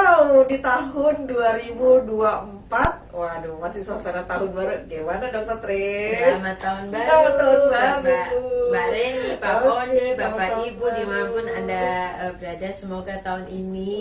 Wow, di tahun 2024, waduh, masih suasana tahun baru. Gimana Dokter Tris? Selamat tahun baru. Selamat tahun baru. Mbak Reni, Pak Oke, Oni, selamat Bapak tahun Ibu baru. dimanapun Anda berada, semoga tahun ini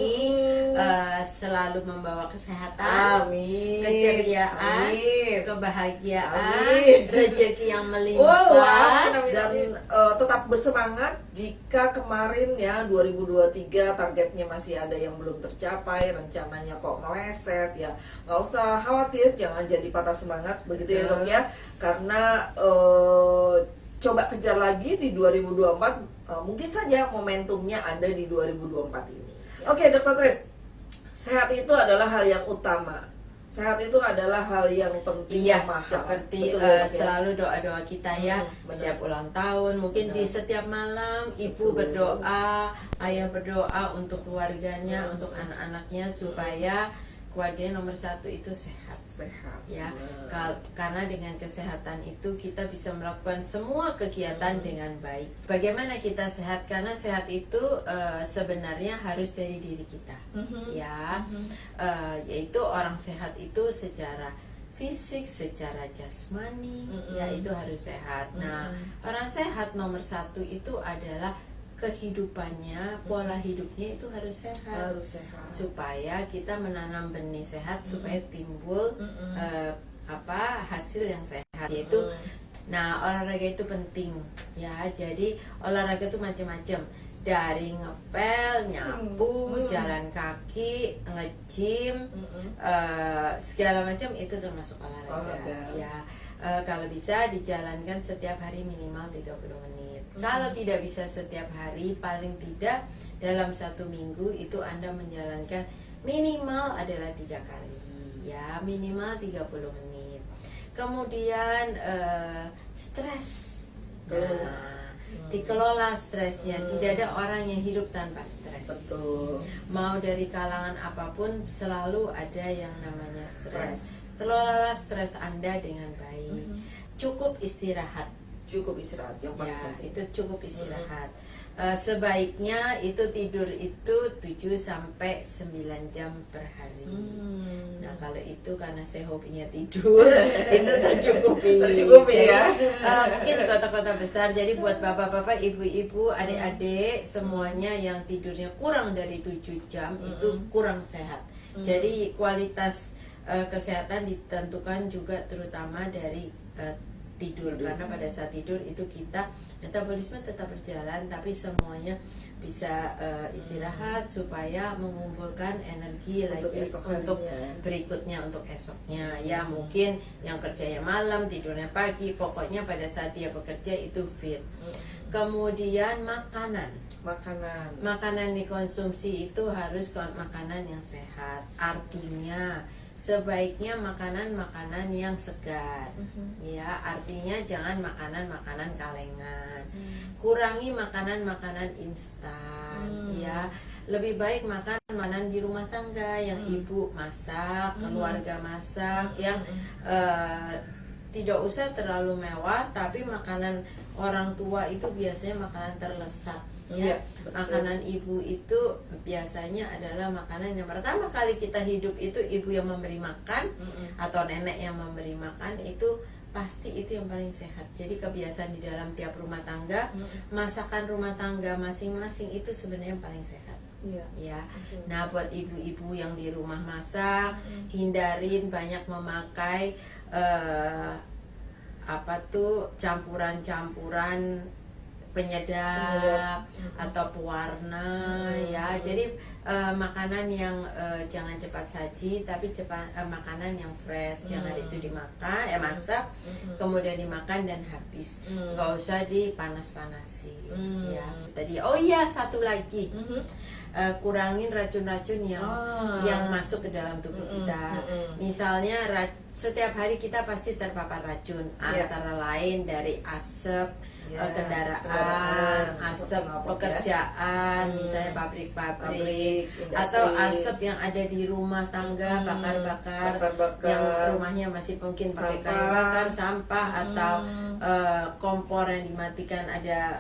selalu membawa kesehatan, Amin. keceriaan, Amin. kebahagiaan, Amin. rezeki yang Wow, melimpah, dan tetap bersemangat jika kemarin ya 2023 targetnya masih ada yang belum tercapai, rencananya kok meleset ya, nggak usah khawatir, jangan jadi patah semangat begitu ya Dok ya, karena coba kejar lagi di 2024, mungkin saja momentumnya ada di 2024 ini. Oke Dokter Tris, sehat itu adalah hal yang utama. Sehat itu adalah hal yang penting. Iya, mahal. seperti Betul ya, Dok, ya? selalu doa-doa kita ya, benar. setiap ulang tahun, mungkin di setiap malam ibu Betul. berdoa, ayah berdoa untuk keluarganya, untuk anak-anaknya supaya keluarganya nomor satu itu sehat. Sehat Ya, benar. karena dengan kesehatan itu kita bisa melakukan semua kegiatan dengan baik. Bagaimana kita sehat? Karena sehat itu sebenarnya harus dari diri kita, ya, yaitu orang sehat itu secara fisik, secara jasmani, ya itu harus sehat. Nah, orang sehat nomor satu itu adalah kehidupannya, pola hidupnya itu harus sehat. Harus sehat. Supaya kita menanam benih sehat, supaya timbul hasil yang sehat, yaitu nah olahraga itu penting ya. Jadi olahraga itu macam-macam, dari ngepel, nyapu, jalan kaki, nge-gym, segala macam itu termasuk olahraga. Ya, kalau bisa dijalankan setiap hari minimal 30 menit. Kalau tidak bisa setiap hari, paling tidak dalam satu minggu itu Anda menjalankan minimal adalah 3 kali, ya, minimal 30 menit. Kemudian stres, dikelola stresnya. Tidak ada orang yang hidup tanpa stres. Betul. Mau dari kalangan apapun selalu ada yang namanya stres. Kelolalah stres Anda dengan baik. Cukup istirahat. Cukup istirahat yang paling Ya, penting. itu cukup istirahat. Sebaiknya itu tidur itu 7 sampai 9 jam per hari. Nah, kalau itu karena saya hobinya tidur, itu tercukupi. Tercukupi Jadi, ya. mungkin di kota-kota besar, jadi buat bapak-bapak, ibu-ibu, adik-adik semuanya yang tidurnya kurang dari 7 jam itu kurang sehat. Jadi kualitas kesehatan ditentukan juga terutama dari tidur, karena pada saat tidur itu kita metabolisme tetap berjalan, tapi semuanya bisa istirahat supaya mengumpulkan energi Untuk lagi esok untuk harinya. berikutnya, untuk esoknya. Ya, mungkin yang kerjanya malam, tidurnya pagi, pokoknya pada saat dia bekerja itu fit. Kemudian makanan dikonsumsi itu harus makanan yang sehat. Artinya sebaiknya makanan yang segar, ya, artinya jangan makanan kalengan. Kurangi makanan instan, ya. Lebih baik makan makanan di rumah tangga yang ibu masak, keluarga masak, yang tidak usah terlalu mewah, tapi makanan orang tua itu biasanya makanan terlesat. Ya, makanan ibu itu biasanya adalah makanan yang pertama kali kita hidup itu ibu yang memberi makan, atau nenek yang memberi makan, itu pasti itu yang paling sehat. Jadi kebiasaan di dalam tiap rumah tangga, masakan rumah tangga masing-masing itu sebenarnya yang paling sehat. Ya, nah buat ibu-ibu yang di rumah masak, hindarin banyak memakai campuran-campuran penyedap atau pewarna, ya. Jadi makanan yang jangan cepat saji, tapi makanan yang fresh, jangan itu dimakan, masak, kemudian dimakan dan habis, nggak usah dipanas-panasi, ya. Tadi, oh iya, satu lagi, kurangin racun-racun yang masuk ke dalam tubuh kita. Misalnya setiap hari kita pasti terpapar racun, antara lain dari asap kendaraan, asap pekerjaan, misalnya pabrik, atau asap yang ada di rumah tangga, bakar-bakar, yang rumahnya masih mungkin pakai kayu bakar, sampah, atau kompor yang dimatikan ada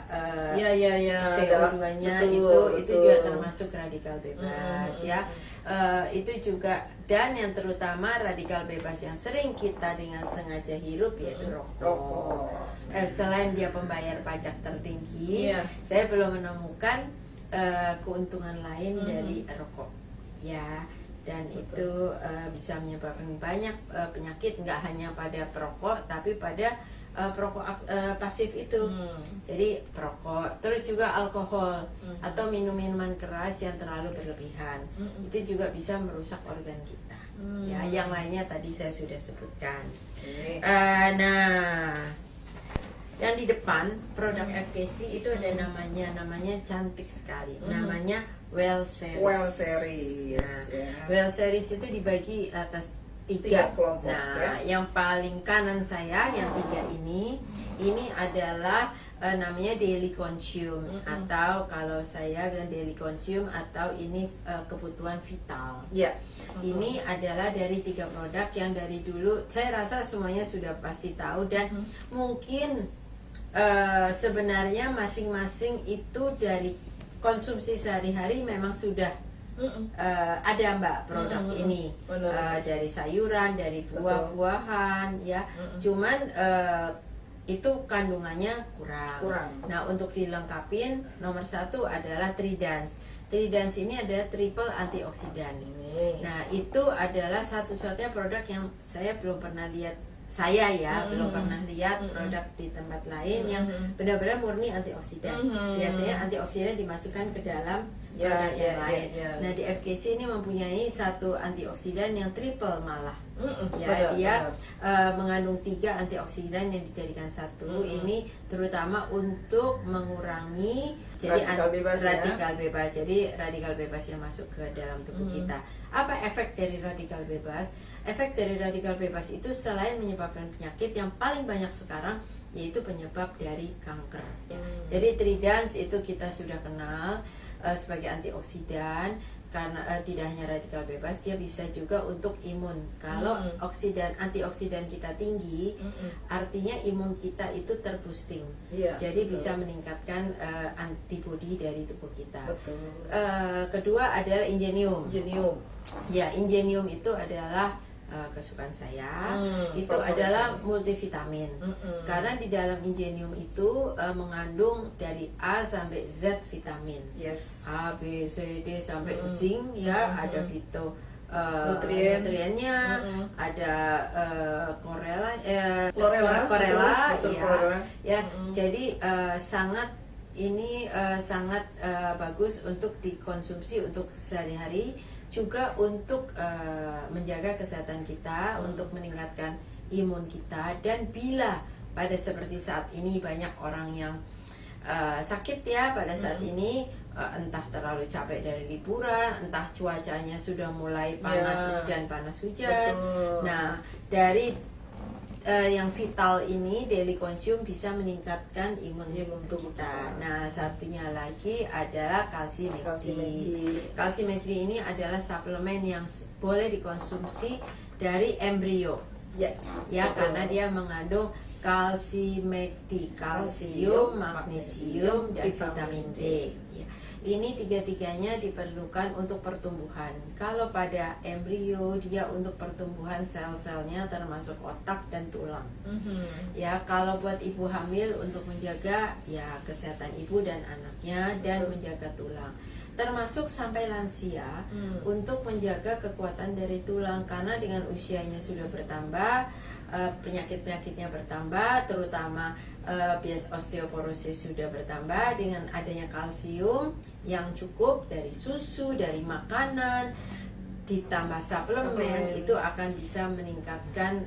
CO2-nya, itu juga termasuk radikal bebas, ya. itu juga, dan yang terutama radikal bebas yang sering kita dengan sengaja hirup yaitu rokok. Selain dia pembayar pajak tertinggi, saya belum menemukan keuntungan lain dari rokok, ya. Dan itu bisa menyebabkan banyak penyakit, nggak hanya pada perokok tapi pada perokok pasif itu. Jadi perokok, terus juga alkohol atau minuman keras yang terlalu berlebihan, itu juga bisa merusak organ kita. Ya, yang lainnya tadi saya sudah sebutkan. Nah, yang di depan produk FKC itu ada namanya cantik sekali, namanya Well Series. Well Series. Nah, Well Series itu dibagi atas tiga kelompok. Nah, yang paling kanan saya, yang tiga ini adalah namanya daily consume, atau kalau saya bilang daily consume, atau ini kebutuhan vital. Ini adalah dari tiga produk yang dari dulu saya rasa semuanya sudah pasti tahu, dan mungkin sebenarnya masing-masing itu dari konsumsi sehari-hari memang sudah ada Mbak produk ini, dari sayuran, dari buah-buahan, ya. Cuman itu kandungannya kurang. Nah, untuk dilengkapin, nomor satu adalah Tridans. Tridans ini ada triple antioksidan. Nah, itu adalah satu-satunya produk yang saya belum pernah lihat. Belum pernah lihat produk di tempat lain yang benar-benar murni antioksidan. Biasanya antioksidan dimasukkan ke dalam produk yang lain. Nah, di FKC ini mempunyai satu antioksidan yang triple malah. Dia mengandung 3 antioksidan yang dijadikan satu. Ini terutama untuk mengurangi radikal bebas. Jadi radikal bebas yang masuk ke dalam tubuh kita. Apa efek dari radikal bebas? Efek dari radikal bebas itu selain menyebabkan penyakit, yang paling banyak sekarang yaitu penyebab dari kanker. Jadi Tridans itu kita sudah kenal sebagai antioksidan, karena tidak hanya radikal bebas, dia bisa juga untuk imun. Kalau antioksidan kita tinggi, artinya imun kita itu terboosting. Jadi bisa meningkatkan antibodi dari tubuh kita. Kedua adalah Ingenium. Ya, Ingenium itu adalah kesukaan saya. Itu adalah multivitamin. Karena di dalam Ingenium itu mengandung dari A sampai Z vitamin. A, B, C, D sampai zinc, ya. Ada nutriennya, ada chlorella, ya. Jadi sangat bagus untuk dikonsumsi untuk sehari-hari, juga untuk menjaga kesehatan kita, untuk meningkatkan imun kita. Dan bila pada seperti saat ini banyak orang yang sakit, ya, pada saat ini entah terlalu capek dari liburan, entah cuacanya sudah mulai panas hujan. Nah, dari yang vital ini, daily consume, bisa meningkatkan imun tubuh kita. Nah, satunya lagi adalah calcium-McD. Calcium-McD ini adalah suplemen yang boleh dikonsumsi dari embrio, karena dia mengandung calcium-McD, kalsium, magnesium, dan vitamin D. Ini tiga-tiganya diperlukan untuk pertumbuhan. Kalau pada embrio, dia untuk pertumbuhan sel-selnya termasuk otak dan tulang. Ya, kalau buat ibu hamil untuk menjaga kesehatan ibu dan anaknya, dan menjaga tulang. Termasuk sampai lansia untuk menjaga kekuatan dari tulang, karena dengan usianya sudah bertambah, penyakit-penyakitnya bertambah, terutama osteoporosis sudah bertambah. Dengan adanya kalsium yang cukup dari susu, dari makanan, ditambah suplemen, itu akan bisa meningkatkan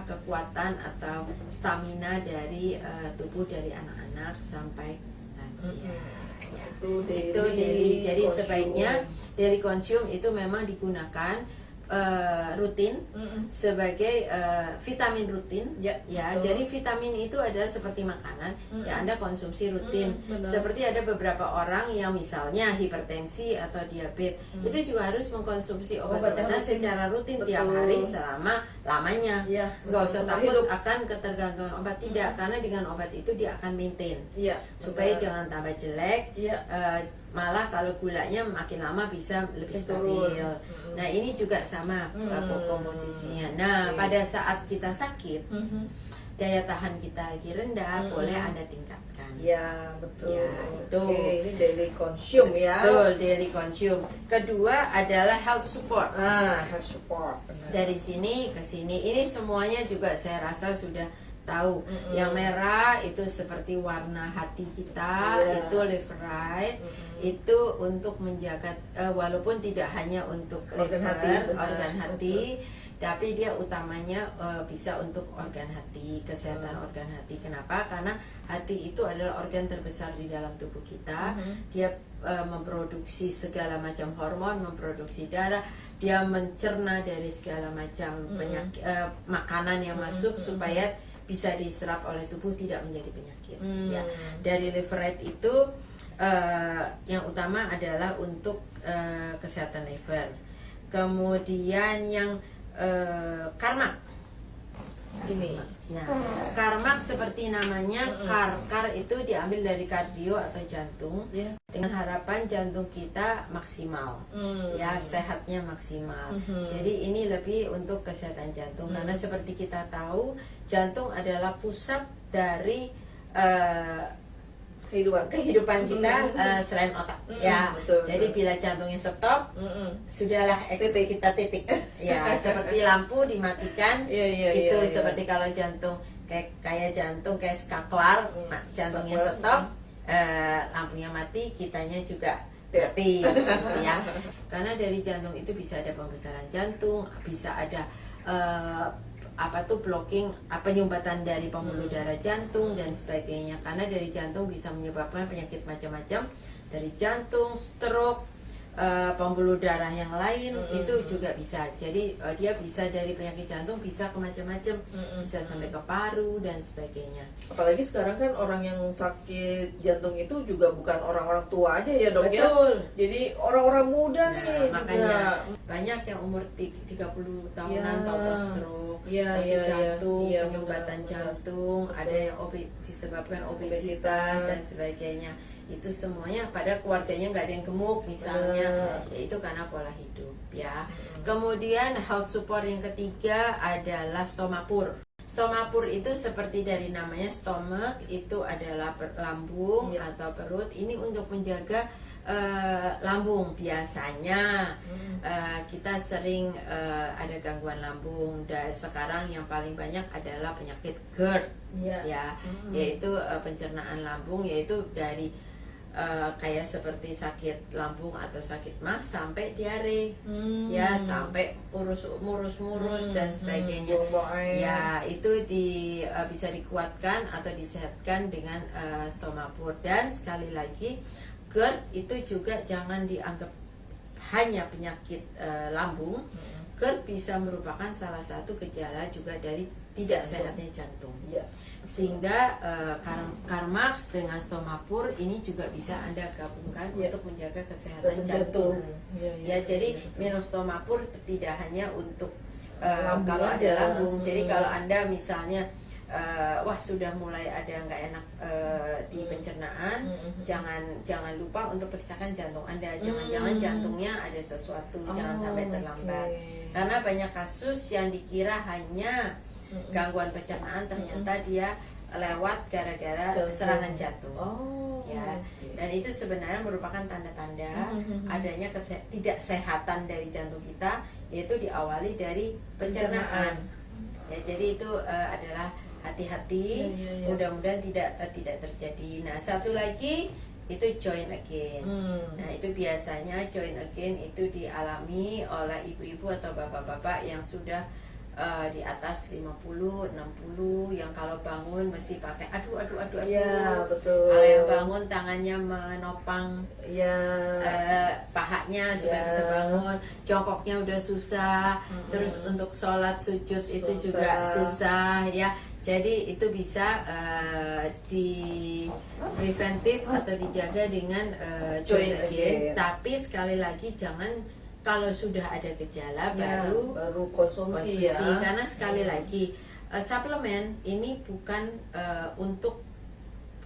kekuatan atau stamina dari tubuh dari anak-anak sampai lansia. Itu daily. Jadi sebaiknya daily consume itu memang digunakan rutin sebagai vitamin rutin, jadi vitamin itu adalah seperti makanan, ya, Anda konsumsi rutin. Seperti ada beberapa orang yang misalnya hipertensi atau diabetes, itu juga harus mengkonsumsi obat-obatan secara rutin tiap hari selama lamanya. Nggak usah takut akan ketergantungan obat, tidak, karena dengan obat itu dia akan maintain supaya jangan tambah jelek. malah kalau gulanya makin lama bisa lebih stabil. Nah ini juga sama komposisinya. Nah pada saat kita sakit, daya tahan kita lagi rendah, boleh Anda tingkatkan. Ya betul. Ya, itu. Oke, ini daily consume ya. Betul, daily consume. Kedua adalah health support. Health support. Benar. Dari sini ke sini, ini semuanya juga saya rasa sudah tahu. Yang merah itu seperti warna hati kita, itu leverite. Itu untuk menjaga, walaupun tidak hanya untuk Organ liver, hati, benar. organ hati, tapi dia utamanya bisa untuk organ hati, kesehatan organ hati. Kenapa? Karena hati itu adalah organ terbesar di dalam tubuh kita. Dia memproduksi segala macam hormon, memproduksi darah, dia mencerna dari segala macam penyakit, makanan yang masuk supaya bisa diserap oleh tubuh, tidak menjadi penyakit. Ya, dari leverite itu yang utama adalah untuk kesehatan liver. Kemudian yang karmak. Ini. Nah, karmak seperti namanya, kar itu diambil dari kardio atau jantung, dengan harapan jantung kita maksimal, ya sehatnya maksimal. Jadi ini lebih untuk kesehatan jantung, karena seperti kita tahu jantung adalah pusat dari kehidupan kita selain otak. Ya, betul, jadi bila jantungnya stop, sudahlah kita titik. Ya, seperti lampu dimatikan. Itu seperti kalau jantung kayak jantung kayak skaklar, jantungnya stop, lampunya mati, kitanya juga mati. Ya, karena dari jantung itu bisa ada pembesaran jantung, bisa ada blocking, penyumbatan dari pembuluh darah jantung dan sebagainya. Karena dari jantung bisa menyebabkan penyakit macam-macam, dari jantung, stroke, pembuluh darah yang lain itu juga bisa. Jadi dia bisa dari penyakit jantung bisa ke macam-macam, bisa sampai ke paru dan sebagainya. Apalagi sekarang kan orang yang sakit jantung itu juga bukan orang-orang tua aja ya dok. Betul. Ya. Jadi orang-orang muda nih. Makanya banyak yang umur 30 tahunan tahu stroke, sakit jantung, penyumbatan jantung, ada yang disebabkan obesitas dan sebagainya. Itu semuanya pada keluarganya nggak ada yang gemuk misalnya, yaitu karena pola hidup ya. Kemudian health support yang ketiga adalah stomapur. Stomapur itu seperti dari namanya, stomach itu adalah lambung atau perut. Ini untuk menjaga lambung. Biasanya kita sering ada gangguan lambung, dan sekarang yang paling banyak adalah penyakit GERD, ya, yaitu pencernaan lambung, yaitu dari kayak seperti sakit lambung atau sakit MAS sampai diare, ya, sampai murus dan sebagainya. Ya, itu bisa dikuatkan atau disehatkan dengan stomapur. Dan sekali lagi, GERD itu juga jangan dianggap hanya penyakit lambung. GERD bisa merupakan salah satu gejala juga dari tidak sehatnya jantung. Sehingga Karmax dengan stomapur ini juga bisa Anda gabungkan untuk menjaga kesehatan jantung. Jadi minum stomapur tidak hanya untuk kalau ada lambung. Jadi kalau Anda misalnya sudah mulai ada nggak enak di pencernaan, jangan lupa untuk periksakan jantung Anda. Jangan-jangan jantungnya ada sesuatu, jangan sampai terlambat. Karena banyak kasus yang dikira hanya gangguan pencernaan, ternyata dia lewat gara-gara serangan jantung. Dan itu sebenarnya merupakan tanda-tanda adanya tidak sehatan dari jantung kita, yaitu diawali dari pencernaan. Ya, jadi itu adalah hati-hati, mudah-mudahan tidak terjadi. Nah, satu lagi itu joint again. Nah, itu biasanya joint again itu dialami oleh ibu-ibu atau bapak-bapak yang sudah di atas 50, 60, yang kalau bangun mesti pakai aduh. Betul. Kalau yang bangun tangannya menopang pahanya supaya bisa bangun, jongkoknya udah susah, terus untuk sholat sujud itu juga susah ya. Jadi itu bisa di preventif atau dijaga dengan joint again. Tapi sekali lagi jangan kalau sudah ada gejala baru konsumsi ya. Karena sekali lagi suplemen ini bukan untuk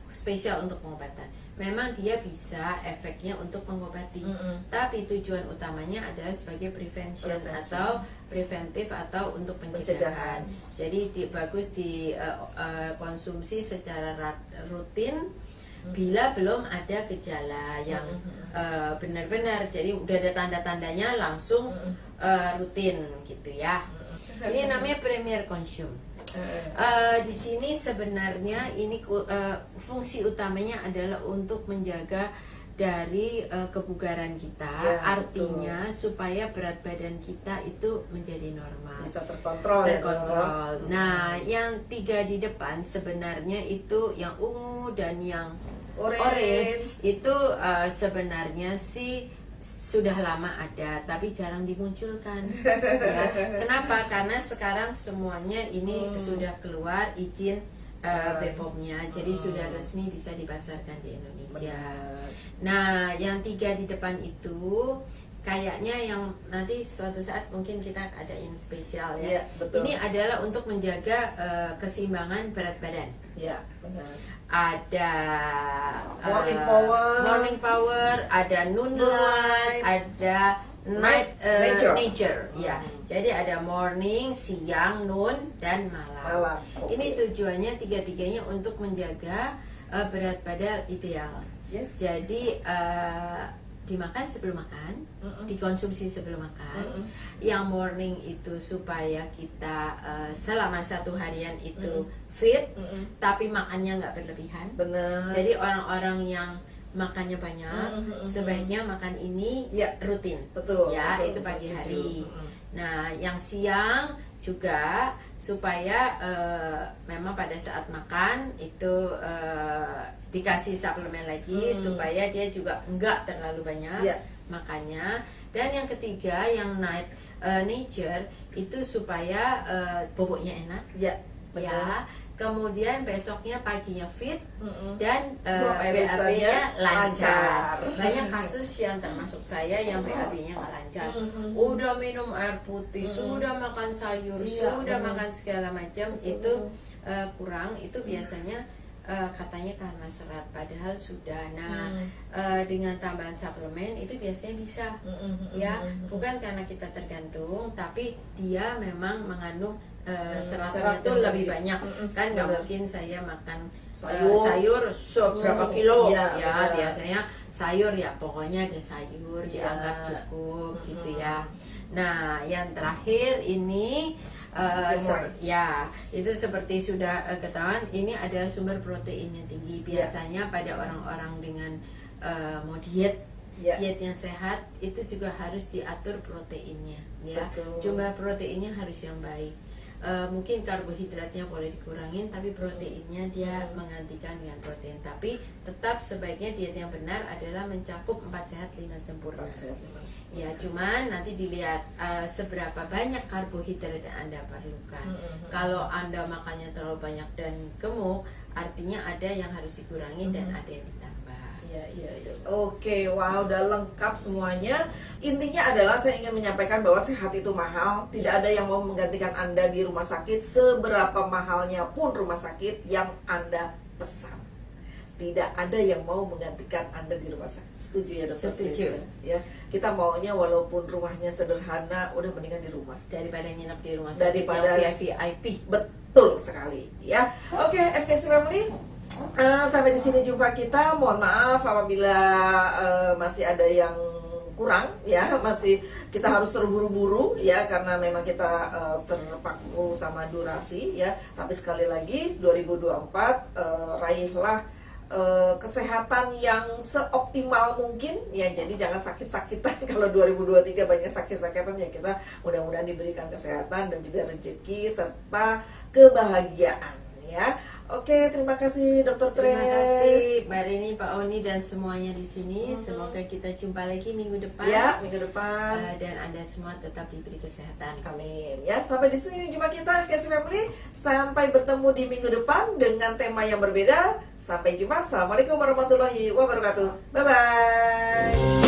spesial untuk pengobatan. Memang dia bisa efeknya untuk mengobati, tapi tujuan utamanya adalah sebagai prevention atau preventif atau untuk pencegahan. Jadi bagus dikonsumsi secara rutin bila belum ada gejala yang benar-benar, jadi udah ada tanda-tandanya langsung rutin gitu ya. Ini namanya premier consume. Di sini sebenarnya ini fungsi utamanya adalah untuk menjaga dari kebugaran kita, ya, artinya betul, supaya berat badan kita itu menjadi normal, bisa terkontrol. Nah, yang 3 di depan sebenarnya itu yang ungu dan yang orange itu sebenarnya sih sudah lama ada tapi jarang dimunculkan. Ya. Kenapa? Karena sekarang semuanya ini sudah keluar izin BPOM-nya, jadi sudah resmi bisa dipasarkan di Indonesia. Nah, yang 3 di depan itu kayaknya yang nanti suatu saat mungkin kita adain spesial ya. Betul. Ini adalah untuk menjaga keseimbangan berat badan. Ya, benar. Ada morning power, ada noon light, ada night nature. Ya. Jadi ada morning, siang, noon, dan malam. Okay. Ini tujuannya tiga-tiganya untuk menjaga berat badan ideal. Yes. Jadi dimakan sebelum makan, dikonsumsi sebelum makan. Yang morning itu supaya kita selama 1 harian itu fit, tapi makannya nggak berlebihan. Benar. Jadi orang-orang yang makannya banyak, sebaiknya makan ini rutin. Betul. Ya, betul, itu pagi hari. Nah, yang siang juga supaya memang pada saat makan itu dikasih suplemen lagi supaya dia juga enggak terlalu banyak makannya. Dan yang ketiga yang night nature itu supaya boboknya enak. Ya. Kemudian besoknya paginya fit dan BAB-nya lancar. Banyak kasus yang termasuk saya yang BAB-nya nggak lancar. Udah minum air putih, sudah makan sayur, sudah makan segala macam itu kurang. Itu biasanya katanya karena serat, padahal sudah. Nah, dengan tambahan suplemen itu biasanya bisa, ya, bukan karena kita tergantung, tapi dia memang mengandung seratnya itu lebih banyak. Kan nggak mungkin saya makan sayur seberapa kilo, ya biasanya sayur ya pokoknya ada sayur dianggap cukup gitu ya. Nah, yang terakhir ini itu seperti sudah ketahuan, ini adalah sumber proteinnya tinggi. Biasanya pada orang-orang dengan mau diet yang sehat itu juga harus diatur proteinnya, ya. Jumlah proteinnya harus yang baik. Mungkin karbohidratnya boleh dikurangin, tapi proteinnya dia menggantikan dengan protein. Tapi tetap sebaiknya diet yang benar adalah mencakup 4 sehat 5 sempurna. Ya, cuman nanti dilihat seberapa banyak karbohidrat yang Anda perlukan. Kalau Anda makannya terlalu banyak dan gemuk, artinya ada yang harus dikurangi dan ada yang ditambah. Iya. Oke, wow, udah lengkap semuanya. Intinya adalah saya ingin menyampaikan bahwa sehat itu mahal. Tidak ada yang mau menggantikan Anda di rumah sakit, seberapa mahalnya pun rumah sakit yang Anda pesan. Tidak ada yang mau menggantikan Anda di rumah sakit. Setuju ya, Dokter? Setuju. Ya, kita maunya walaupun rumahnya sederhana, udah mendingan di rumah daripada nginep di rumah sakit daripada yang VIP. Betul sekali, ya. Oke, FKC Family. Sampai di sini jumpa kita. Mohon maaf apabila masih ada yang kurang, ya, masih kita harus terburu-buru, ya, karena memang kita terpaku sama durasi, ya. Tapi sekali lagi 2024 raihlah kesehatan yang seoptimal mungkin, ya. Jadi jangan sakit-sakitan. Kalau 2023 banyak sakit-sakitan, ya, kita mudah-mudahan diberikan kesehatan dan juga rezeki serta kebahagiaan, ya. Oke, terima kasih Dokter Tres. Terima kasih Mbak Rini, Pak Oni dan semuanya di sini. Semoga kita jumpa lagi minggu depan. Ya, minggu depan. Dan Anda semua tetap diberi kesehatan. Amin. Ya, sampai di sini jumpa kita FKC Family. Sampai bertemu di minggu depan dengan tema yang berbeda. Sampai jumpa. Assalamualaikum warahmatullahi wabarakatuh. Bye bye.